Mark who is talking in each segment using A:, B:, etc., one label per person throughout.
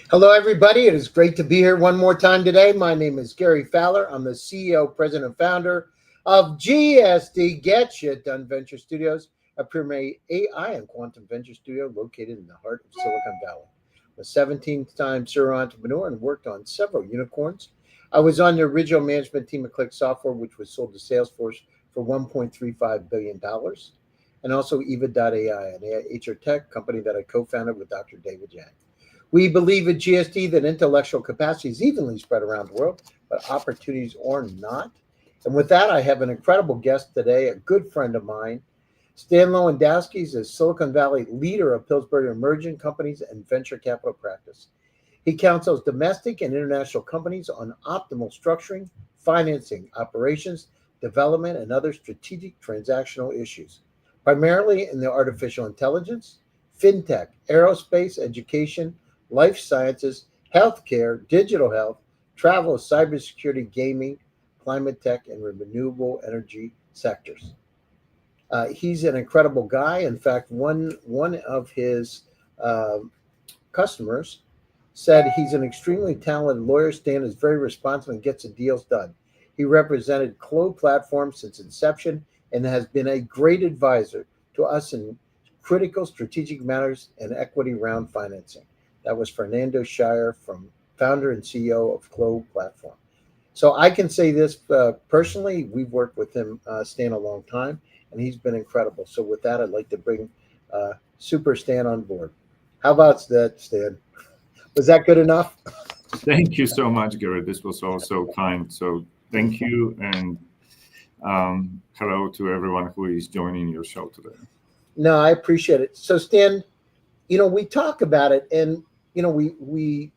A: Hello, everybody. It is great to be here one more time today. My name is Gary Fowler. I'm the CEO, president, and founder of GSD Get Shit Done Venture Studios, a premier AI and quantum venture studio located in the heart of Silicon Valley. I'm a 17-time serial entrepreneur and worked on several unicorns. I was on the original management team of Click Software, which was sold to Salesforce for $1.35 billion, and also Eva.ai, an HR tech company that I co-founded with Dr. David Yang. We believe at GSD that intellectual capacity is evenly spread around the world, but opportunities are not. And with that, I have an incredible guest today, a good friend of mine. Stan Lewandowski is a Silicon Valley leader of Pillsbury Emerging Companies and Venture Capital Practice. He counsels domestic and international companies on optimal structuring, financing, operations, development, and other strategic transactional issues, primarily in the artificial intelligence, fintech, aerospace, education, life sciences, healthcare, digital health, travel, cybersecurity, gaming, climate tech, and renewable energy sectors. He's an incredible guy. In fact, one of his uh, customers said he's an extremely talented lawyer. Stan is very responsive and gets the deals done. He represented Clo Platform since inception and has been a great advisor to us in critical strategic matters and equity round financing. That was Fernando Shire, from founder and CEO of Clo Platform. So I can say this personally. We've worked with him, Stan, a long time, and he's been incredible. So with that, I'd like to bring Super Stan on board. How about that, Stan? Was that good enough?
B: Thank you so much, Gary. This was also kind. So thank you, and hello to everyone who is joining your show today.
A: No, I appreciate it. So Stan, we talk about it, and we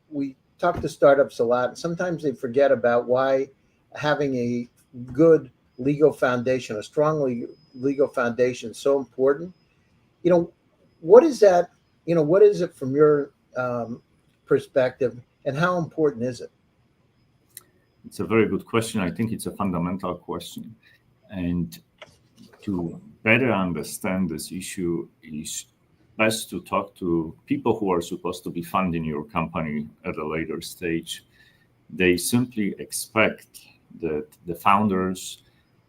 A: talk to startups a lot, and sometimes they forget about why having a good legal foundation, a strong legal foundation, is so important. You know, what is that? What is it from your perspective, and how important is it?
B: It's a very good question. I think it's a fundamental question. And to better understand this issue is best to talk to people who are supposed to be funding your company at a later stage. They simply expect that the founders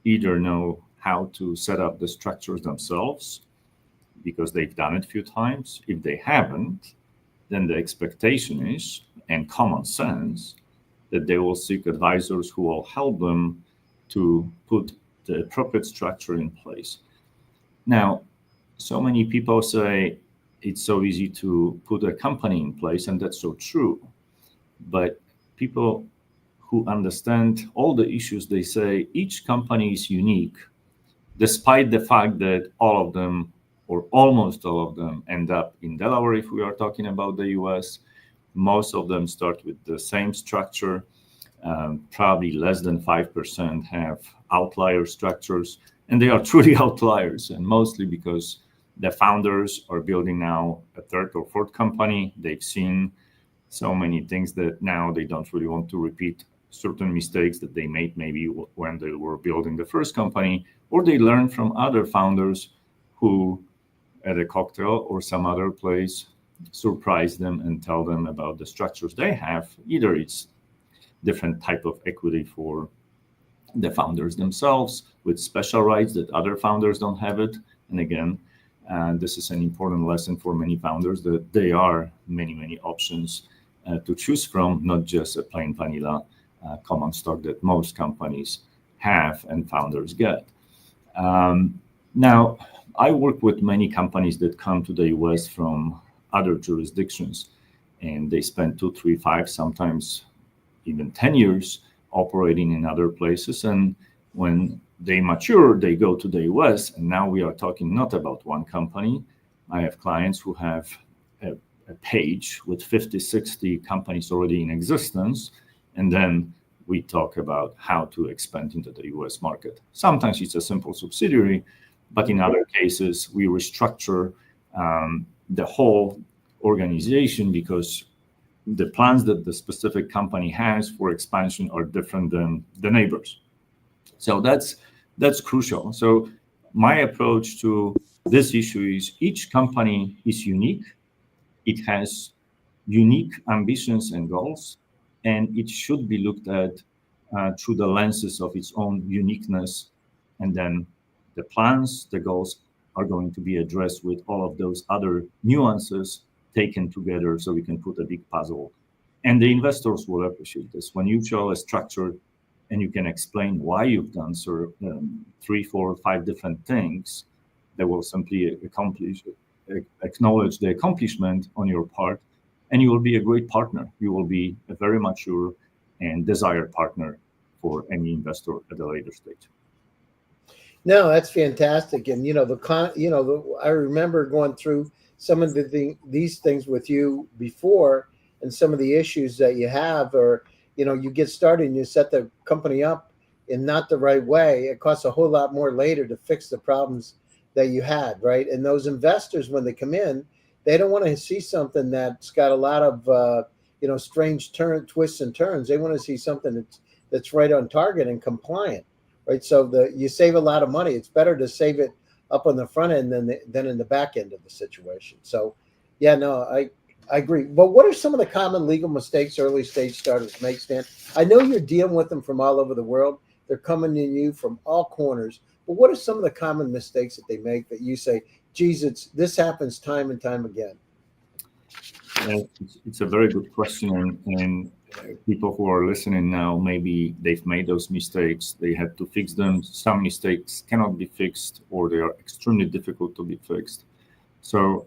B: either know how to set up the structures themselves because they've done it a few times. If they haven't, then the expectation is, and common sense, that they will seek advisors who will help them to put the appropriate structure in place. Now, so many people say it's so easy to put a company in place, and that's so true. But people who understand all the issues, they say each company is unique, despite the fact that all of them, or almost all of them, end up in Delaware if we are talking about the US. Most of them start with the same structure. Probably less than 5% have outlier structures, and they are truly outliers, and mostly because the founders are building now a third or fourth company. They've seen so many things that now they don't really want to repeat certain mistakes that they made maybe when they were building the first company, or they learn from other founders who at a cocktail or some other place surprise them and tell them about the structures they have. Either it's different type of equity for the founders themselves with special rights that other founders don't have it. And again, this is an important lesson for many founders, that there are many options to choose from, not just a plain vanilla common stock that most companies have and founders get. Now, I work with many companies that come to the US from other jurisdictions, and they spend 2, 3, 5, sometimes even 10 years operating in other places. And when they mature, they go to the US. And now we are talking not about one company. I have clients who have a page with 50, 60 companies already in existence. And then we talk about how to expand into the US market. Sometimes it's a simple subsidiary, but in other cases, we restructure the whole organization because the plans that the specific company has for expansion are different than the neighbors. So that's crucial. So my approach to this issue is each company is unique. It has unique ambitions and goals, and it should be looked at through the lenses of its own uniqueness. And then the plans, the goals are going to be addressed with all of those other nuances taken together so we can put a big puzzle. And the investors will appreciate this. When you show a structure and you can explain why you've done 3, 4, 5 different things, they will simply acknowledge the accomplishment on your part, and you will be a great partner. You will be a very mature and desired partner for any investor at a later stage.
A: No, that's fantastic. And I remember going through some of these things with you before, and some of the issues that you have, or you get started and you set the company up in not the right way. It costs a whole lot more later to fix the problems that you had, right? And those investors, when they come in, they don't want to see something that's got a lot of strange twists and turns. They want to see something that's right on target and compliant. Right, so you save a lot of money. It's better to save it up on the front end than in the back end of the situation. So, yeah, no, I agree. But what are some of the common legal mistakes early stage startups make, Stan? I know you're dealing with them from all over the world. They're coming to you from all corners. But what are some of the common mistakes that they make that you say, geez, this happens time and time again?
B: It's a very good question, and people who are listening now, maybe they've made those mistakes. They had to fix them. Some mistakes cannot be fixed, or they are extremely difficult to be fixed. So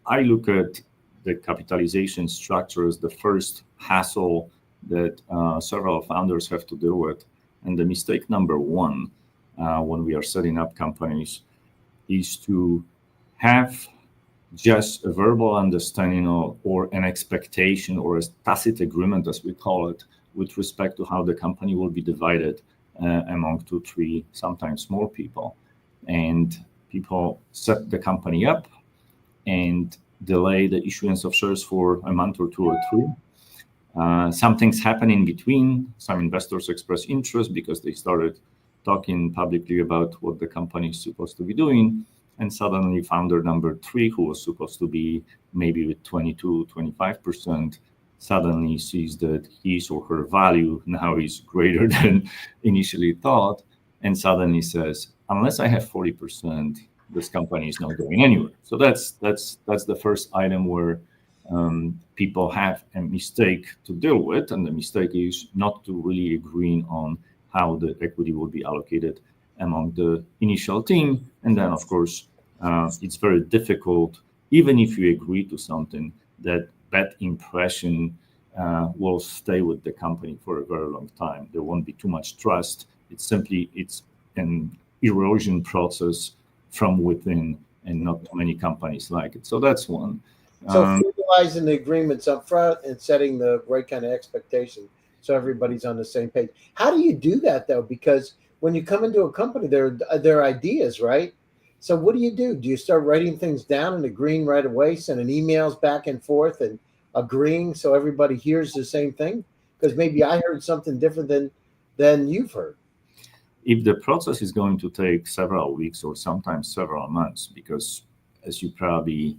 B: I look at the capitalization structure as the first hassle that several founders have to deal with. And the mistake number one when we are setting up companies is to have just a verbal understanding or an expectation or a tacit agreement, as we call it, with respect to how the company will be divided among 2, 3, sometimes more people. And people set the company up and delay the issuance of shares for a month or 2 or 3. Some things happen in between. Some investors express interest because they started talking publicly about what the company is supposed to be doing. And suddenly founder number 3, who was supposed to be maybe with 22, 25%, suddenly sees that his or her value now is greater than initially thought, and suddenly says, unless I have 40%, this company is not going anywhere. So that's the first item where people have a mistake to deal with, and the mistake is not to really agree on how the equity will be allocated among the initial team. And then, of course, it's very difficult, even if you agree to something, that bad impression will stay with the company for a very long time. There won't be too much trust. It's an erosion process from within, and not many companies like it. So that's one.
A: So formalizing the agreements up front and setting the right kind of expectation so everybody's on the same page. How do you do that, though? Because when you come into a company, there are ideas, right? So what do? Do you start writing things down and agreeing right away, sending emails back and forth and agreeing so everybody hears the same thing? Because maybe I heard something different than you've heard.
B: If the process is going to take several weeks or sometimes several months, because as you probably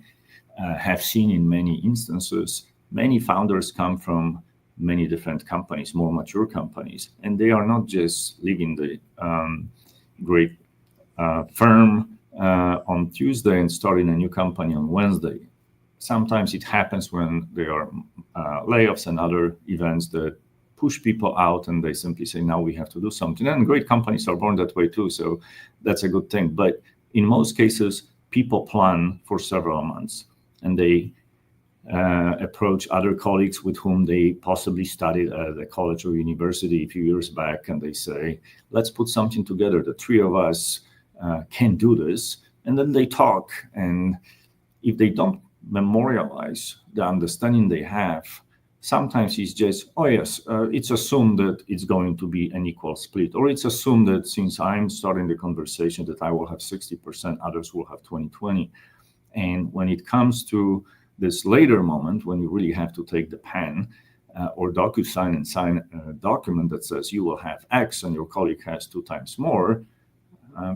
B: have seen in many instances, many founders come from many different companies, more mature companies, and they are not just leaving the great firm on Tuesday and starting a new company on Wednesday. Sometimes it happens when there are layoffs and other events that push people out, and they simply say, now we have to do something. And great companies are born that way too, so that's a good thing. But in most cases, people plan for several months, and they approach other colleagues with whom they possibly studied at a college or university a few years back, and they say, let's put something together. The 3 of us can do this. And then they talk, and if they don't memorialize the understanding they have, sometimes it's just, oh yes, it's assumed that it's going to be an equal split, or it's assumed that since I'm starting the conversation that I will have 60%, others will have 20-20. And when it comes to this later moment, when you really have to take the pen or DocuSign and sign a document that says you will have X and your colleague has 2 times more,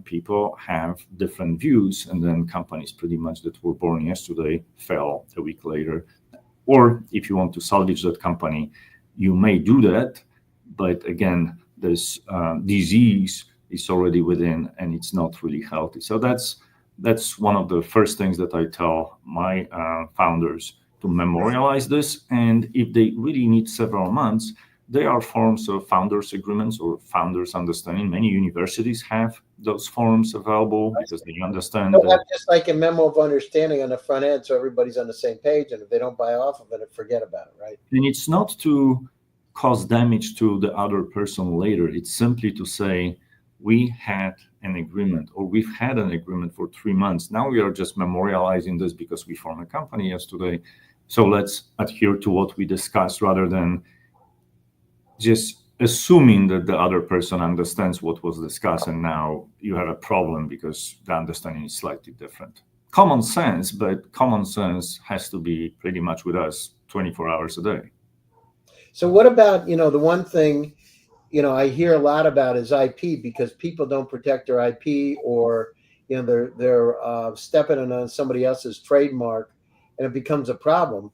B: people have different views, and then companies pretty much that were born yesterday fell a week later. Or if you want to salvage that company, you may do that, but again, this disease is already within, and it's not really healthy. So that's one of the first things that I tell my founders, to memorialize this. And if they really need several months, there are forms of founders agreements or founders understanding. Many universities have those forms available because they understand
A: They'll
B: that.
A: have just like a memo of understanding on the front end, so everybody's on the same page. And if they don't buy off of it, forget about it, right?
B: And it's not to cause damage to the other person later. It's simply to say, we had an agreement, or we've had an agreement for 3 months. Now we are just memorializing this because we formed a company yesterday. So let's adhere to what we discussed, rather than just assuming that the other person understands what was discussed, and now you have a problem because the understanding is slightly different. Common sense, but common sense has to be pretty much with us 24 hours a day.
A: So what about, the one thing, I hear a lot about is IP, because people don't protect their IP, or, they're stepping on somebody else's trademark, and it becomes a problem.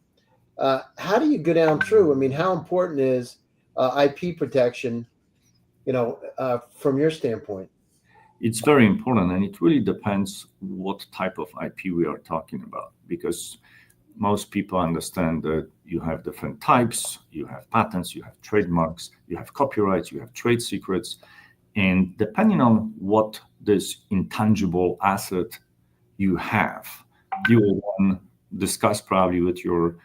A: How do you go down through? I mean, how important is IP protection, from your standpoint?
B: It's very important, and it really depends what type of IP we are talking about, because most people understand that you have different types. You have patents, you have trademarks, you have copyrights, you have trade secrets. And depending on what this intangible asset you have, you will then discuss probably with your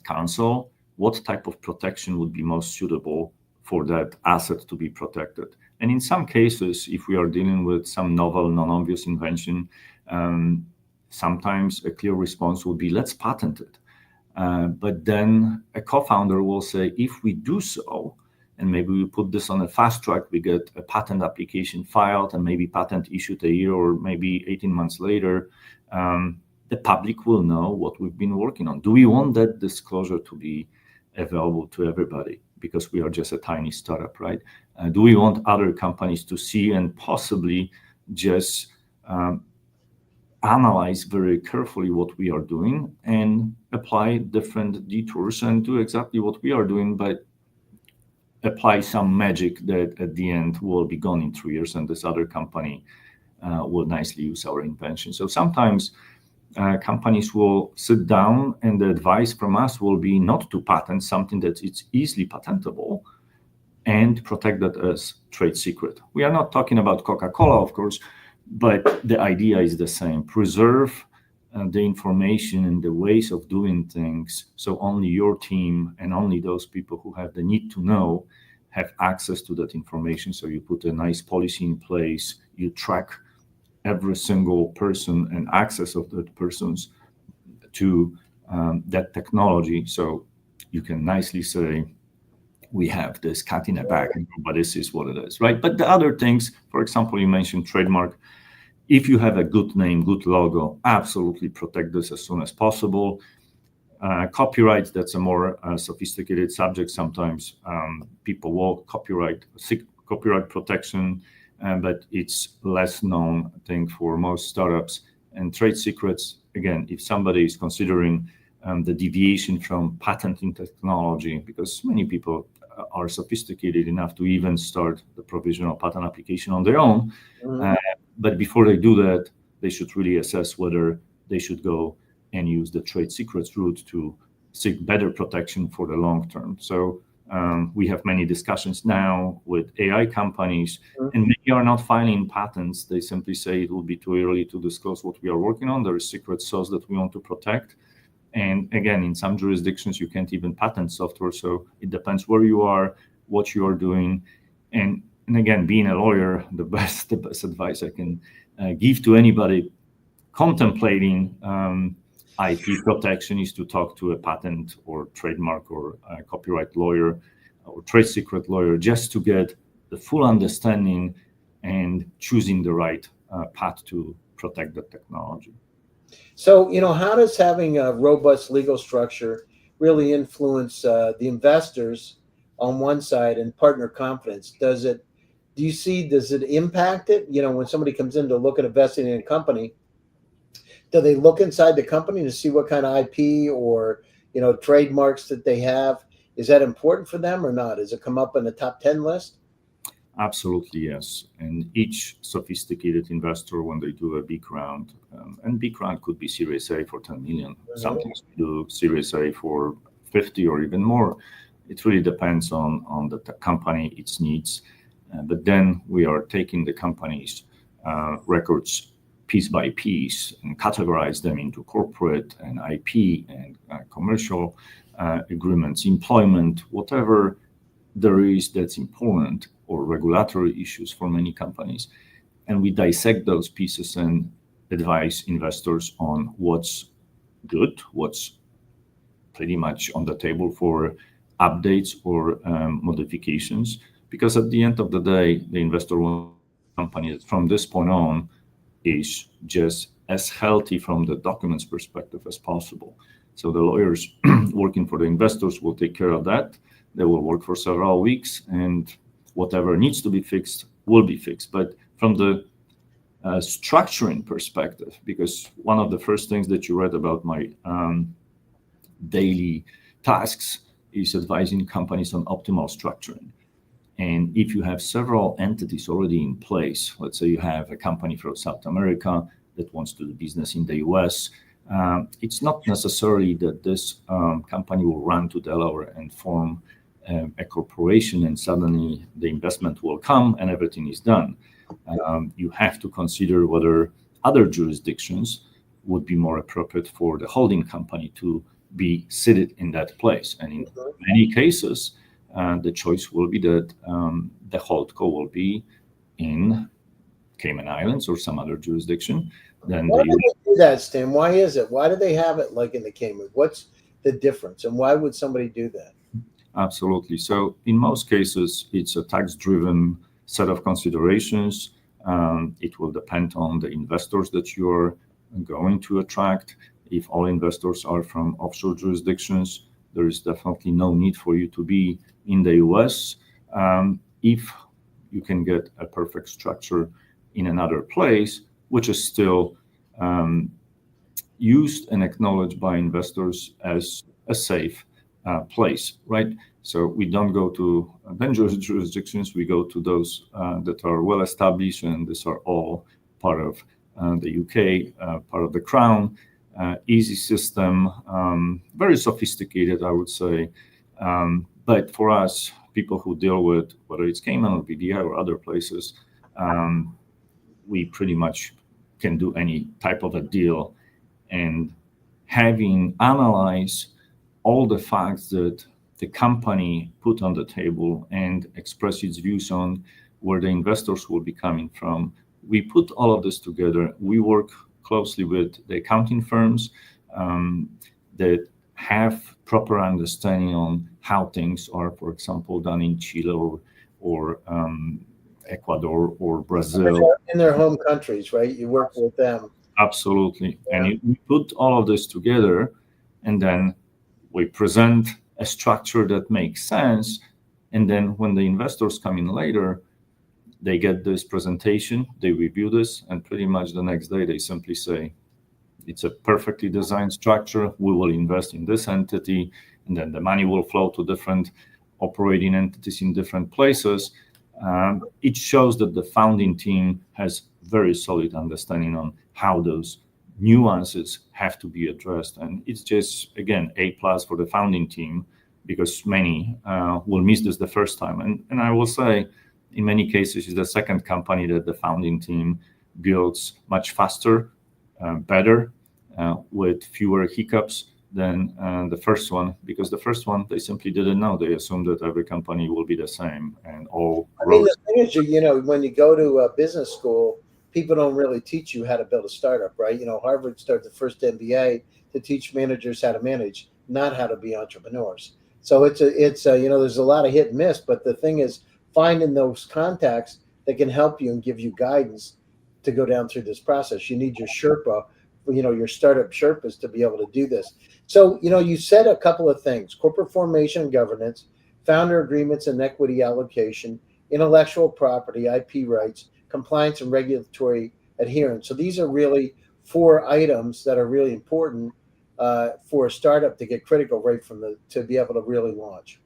B: counsel what type of protection would be most suitable for that asset to be protected. And in some cases, if we are dealing with some novel, non-obvious invention, sometimes a clear response will be, let's patent it. But then a co-founder will say, if we do so, and maybe we put this on a fast track, we get a patent application filed and maybe patent issued a year or maybe 18 months later, the public will know what we've been working on. Do we want that disclosure to be available to everybody? Because we are just a tiny startup, right? Do we want other companies to see and possibly just analyze very carefully what we are doing and apply different detours and do exactly what we are doing, but apply some magic that at the end will be gone in 3 years, and this other company will nicely use our invention. So sometimes companies will sit down, and the advice from us will be not to patent something that it's easily patentable and protect that as trade secret. We are not talking about Coca-Cola, of course, but the idea is the same. Preserve the information and the ways of doing things, so only your team and only those people who have the need to know have access to that information. So you put a nice policy in place, you track every single person and access of that persons to that technology. So you can nicely say, we have this cat in a bag, but this is what it is, right? But the other things, for example, you mentioned trademark. If you have a good name, good logo, absolutely protect this as soon as possible. Copyright, that's a more sophisticated subject. Sometimes people will seek copyright protection, but it's less known thing for most startups. And trade secrets, again, if somebody is considering the deviation from patenting technology, because many people are sophisticated enough to even start the provisional patent application on their own.
A: Mm-hmm.
B: But before they do that, they should really assess whether they should go and use the trade secrets route to seek better protection for the long term. So we have many discussions now with AI companies, and many are not filing patents. They simply say it will be too early to disclose what we are working on. There is secret sauce that we want to protect. And again, in some jurisdictions, you can't even patent software. So it depends where you are, what you are doing. And again, being a lawyer, the best advice I can give to anybody contemplating IP protection is to talk to a patent or trademark or copyright lawyer or trade secret lawyer, just to get the full understanding and choosing the right path to protect the technology.
A: So, how does having a robust legal structure really influence the investors on one side and partner confidence? Does it impact it? When somebody comes in to look at investing in a company, do they look inside the company to see what kind of IP or, trademarks that they have. Is that important for them or not? Does it come up in the top 10 list?
B: Absolutely, yes. And each sophisticated investor, when they do a big round, and big round could be Series A for 10 million. Sometimes we do Series A for 50 or even more. It really depends on the company, its needs. But then we are taking the company's records piece by piece and categorize them into corporate and IP and commercial agreements, employment, whatever there is that's important, or regulatory issues for many companies. And we dissect those pieces and advise investors on what's good, what's pretty much on the table for updates or modifications. Because at the end of the day, the investor wants a company that from this point on is just as healthy from the documents perspective as possible. So the lawyers working for the investors will take care of that. They will work for several weeks, and whatever needs to be fixed will be fixed. But from the structuring perspective, because one of the first things that you read about my daily tasks is advising companies on optimal structuring. And if you have several entities already in place, let's say you have a company from South America that wants to do business in the US, it's not necessarily that this company will run to Delaware and form a corporation and suddenly the investment will come and everything is done. You have to consider whether other jurisdictions would be more appropriate for the holding company to be seated in that place. And in many cases, the choice will be that the holdco will be in Cayman Islands or some other jurisdiction. Then
A: why do they do that, Stan? Why is it? Why do they have it like in the Cayman? What's the difference? And why would somebody do that?
B: Absolutely. So in most cases, it's a tax-driven set of considerations. It will depend on the investors that you're going to attract. If all investors are from offshore jurisdictions, there is definitely no need for you to be in the US. If you can get a perfect structure in another place, which is still used and acknowledged by investors as a safe place, right? So we don't go to dangerous jurisdictions. We go to those that are well established, and these are all part of the UK, part of the Crown. Easy system, very sophisticated, I would say. But for us, people who deal with whether it's Cayman or BDI or other places, we pretty much can do any type of a deal. And having analyzed all the facts that the company put on the table and express its views on where the investors will be coming from, we put all of this together. We work closely with the accounting firms that have proper understanding on how things are, for example, done in Chile or Ecuador or Brazil.
A: In their home countries, right? You work with them.
B: Absolutely. Yeah. And we put all of this together, and then we present a structure that makes sense. And then when the investors come in later, they get this presentation, they review this, and pretty much the next day they simply say, it's a perfectly designed structure. We will invest in this entity, and then the money will flow to different operating entities in different places. It shows that the founding team has very solid understanding on how those nuances have to be addressed. And it's just, again, A+ for the founding team, because many will miss this the first time. And I will say, in many cases, it's the second company that the founding team builds much faster, better, with fewer hiccups than the first one, because the first one, they simply didn't know. They assumed that every company will be the same and all.
A: I mean, the thing is, when you go to a business school, people don't really teach you how to build a startup, right? Harvard started the first MBA to teach managers how to manage, not how to be entrepreneurs. So it's there's a lot of hit and miss, but the thing is finding those contacts that can help you and give you guidance to go down through this process. You need your Sherpa, your startup Sherpas to be able to do this. So, you said a couple of things: corporate formation and governance, founder agreements and equity allocation, intellectual property, IP rights, compliance and regulatory adherence. So these are really 4 items that are really important for a startup to get critical right from to be able to really launch?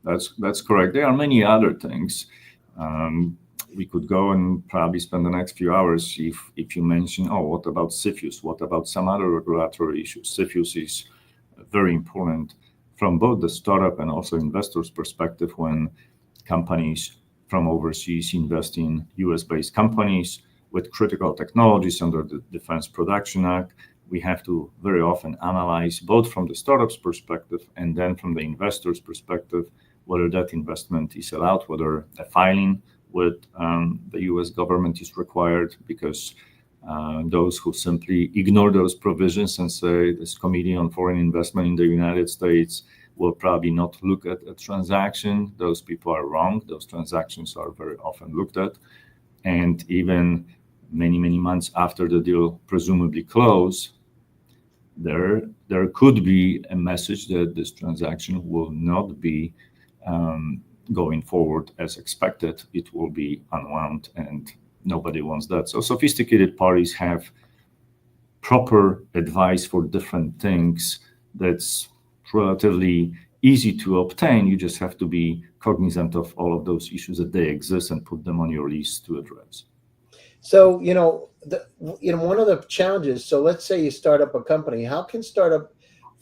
B: That's correct. There are many other things. We could go and probably spend the next few hours if you mention, oh, what about CFIUS? What about some other regulatory issues? CFIUS is very important from both the startup and also investors' perspective when companies from overseas invest in US-based companies with critical technologies under the Defense Production Act. We have to very often analyze both from the startup's perspective and then from the investor's perspective whether that investment is allowed, whether a filing with the US government is required, because those who simply ignore those provisions and say this Committee on Foreign Investment in the United States will probably not look at a transaction, those people are wrong. Those transactions are very often looked at. And even many, many months after the deal presumably close, there could be a message that this transaction will not be going forward as expected. It will be unwound, and nobody wants that. So sophisticated parties have proper advice for different things that's relatively easy to obtain. You just have to be cognizant of all of those issues that they exist and put them on your list to address.
A: So, one of the challenges, so let's say you start up a company, how can startup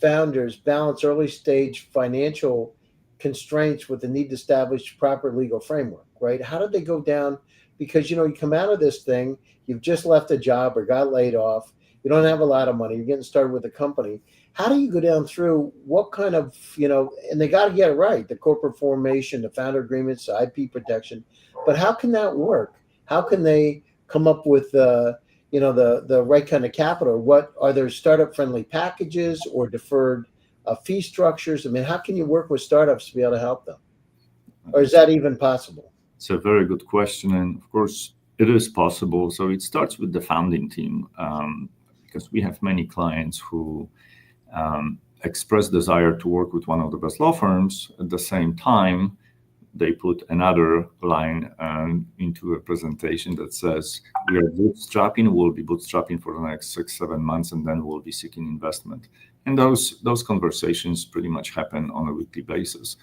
A: founders balance early stage financial constraints with the need to establish proper legal framework, right? How did they go down? Because, you come out of this thing, you've just left a job or got laid off, you don't have a lot of money, you're getting started with a company. How do you go down through what kind of, and they got to get it right, the corporate formation, the founder agreements, the IP protection, but how can that work? How can they come up with the right kind of capital? What are there startup friendly packages or deferred fee structures? I mean, how can you work with startups to be able to help them? Or is that even possible?
B: It's a very good question. And of course, it is possible. So it starts with the founding team, because we have many clients who express desire to work with one of the best law firms. At the same time, they put another line into a presentation that says, we are bootstrapping, we'll be bootstrapping for the next 6-7 months, and then we'll be seeking investment. And those conversations pretty much happen on a weekly basis.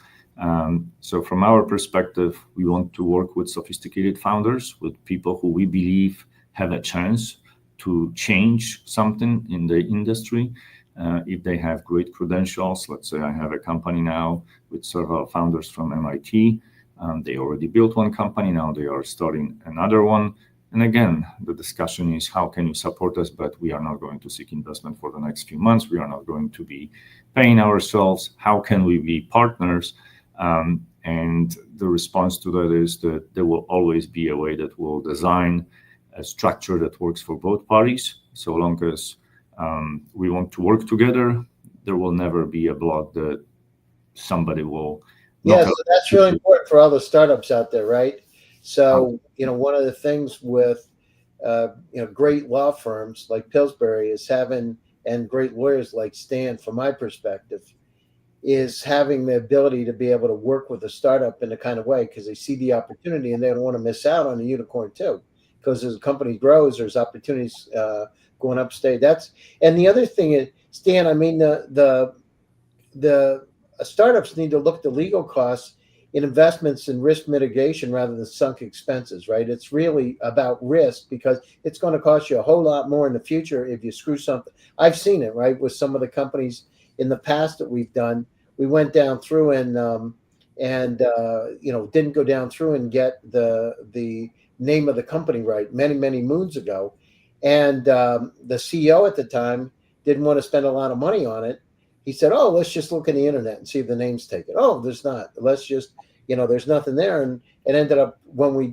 B: So from our perspective, we want to work with sophisticated founders, with people who we believe have a chance to change something in the industry. If they have great credentials, let's say I have a company now with several founders from MIT. They already built one company, now they are starting another one. And again, the discussion is how can you support us, but we are not going to seek investment for the next few months. We are not going to be paying ourselves. How can we be partners? And the response to that is that there will always be a way that will design a structure that works for both parties. So long as we want to work together, there will never be a block that somebody will.
A: Yeah, so that's really important for all the startups out there, right? So, one of the things with, great law firms like Pillsbury is having, and great lawyers like Stan, from my perspective, is having the ability to be able to work with a startup in a kind of way because they see the opportunity and they don't want to miss out on a unicorn too. Because as a company grows, there's opportunities going upstate. And the other thing is, Stan, I mean, the startups need to look at the legal costs in investments and risk mitigation rather than sunk expenses, right? It's really about risk because it's going to cost you a whole lot more in the future if you screw something. I've seen it, right, with some of the companies in the past that we've done. We went down through and didn't go down through and get the name of the company right many moons ago, and the CEO at the time didn't want to spend a lot of money on it. He said, "Oh, let's just look in the internet and see if the name's taken." Oh, there's not. Let's just, there's nothing there. And it ended up when we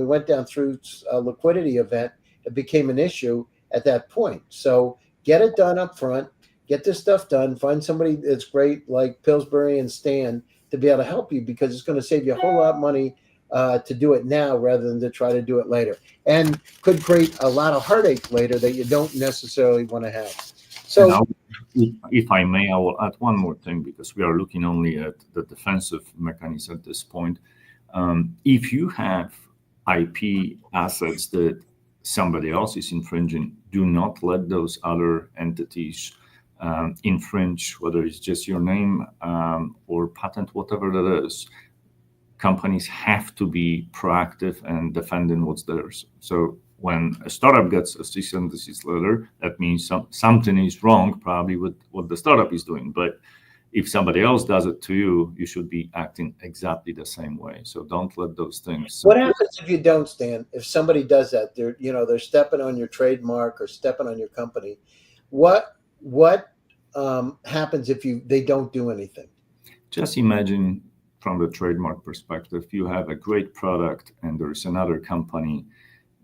A: went down through a liquidity event, it became an issue at that point. So get it done up front, get this stuff done, find somebody that's great like Pillsbury and Stan to be able to help you because it's going to save you a whole lot of money to do it now rather than to try to do it later, and could create a lot of heartache later that you don't necessarily want to have. So
B: now, if I may, I will add one more thing because we are looking only at the defensive mechanism at this point. If you have IP assets that somebody else is infringing, do not let those other entities infringe, whether it's just your name or patent, whatever that is. Companies have to be proactive and defending what's theirs. So when a startup gets a cease and desist letter, that means something is wrong, probably with what the startup is doing. But if somebody else does it to you, you should be acting exactly the same way. So don't let those things.
A: What happens if you don't, Stan? If somebody does that, they're stepping on your trademark or stepping on your company. What happens if they don't do anything?
B: Just imagine from the trademark perspective, you have a great product and there's another company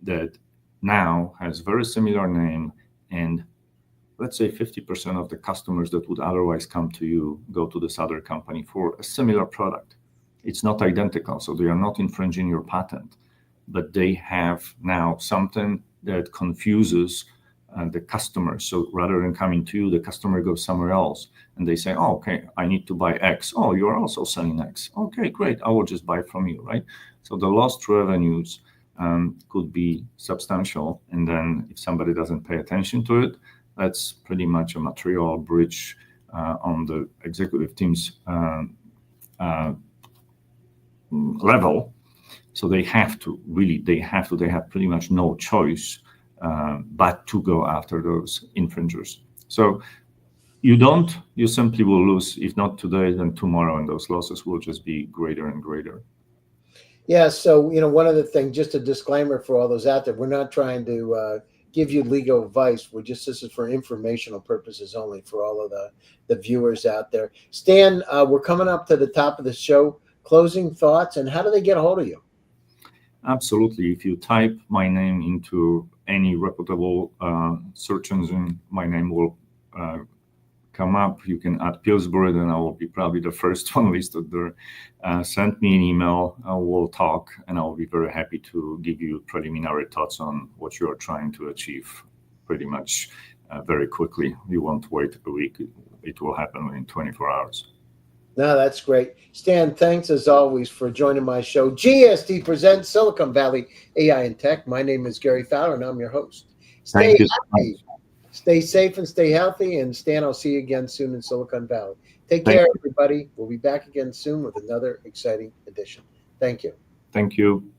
B: that now has very similar name, and let's say 50% of the customers that would otherwise come to you go to this other company for a similar product. It's not identical, so they are not infringing your patent, but they have now something that confuses the customer. So rather than coming to you, the customer goes somewhere else and they say, oh, okay, I need to buy X. Oh, you're also selling X. Okay, great. I will just buy from you, right? So the lost revenues could be substantial. And then if somebody doesn't pay attention to it, that's pretty much a material breach on the executive team's level. So they have pretty much no choice but to go after those infringers. So you simply will lose, if not today, then tomorrow, and those losses will just be greater and greater.
A: Yeah, so, one of the things, just a disclaimer for all those out there, we're not trying to give you legal advice. This is for informational purposes only for all of the viewers out there. Stan, we're coming up to the top of the show. Closing thoughts, and how do they get a hold of you?
B: Absolutely. If you type my name into any reputable search engine, my name will come up. You can add Pillsbury, then I will be probably the first one listed there. Send me an email, we'll talk, and I'll be very happy to give you preliminary thoughts on what you are trying to achieve pretty much very quickly. You won't wait a week. It will happen within 24 hours.
A: No, that's great. Stan, thanks as always for joining my show. GSD Presents Silicon Valley AI and Tech. My name is Gary Fowler, and I'm your host. Stay happy, stay safe, and stay healthy. And Stan, I'll see you again soon in Silicon Valley. Take care, everybody. We'll be back again soon with another exciting edition. Thank you.
B: Thank you.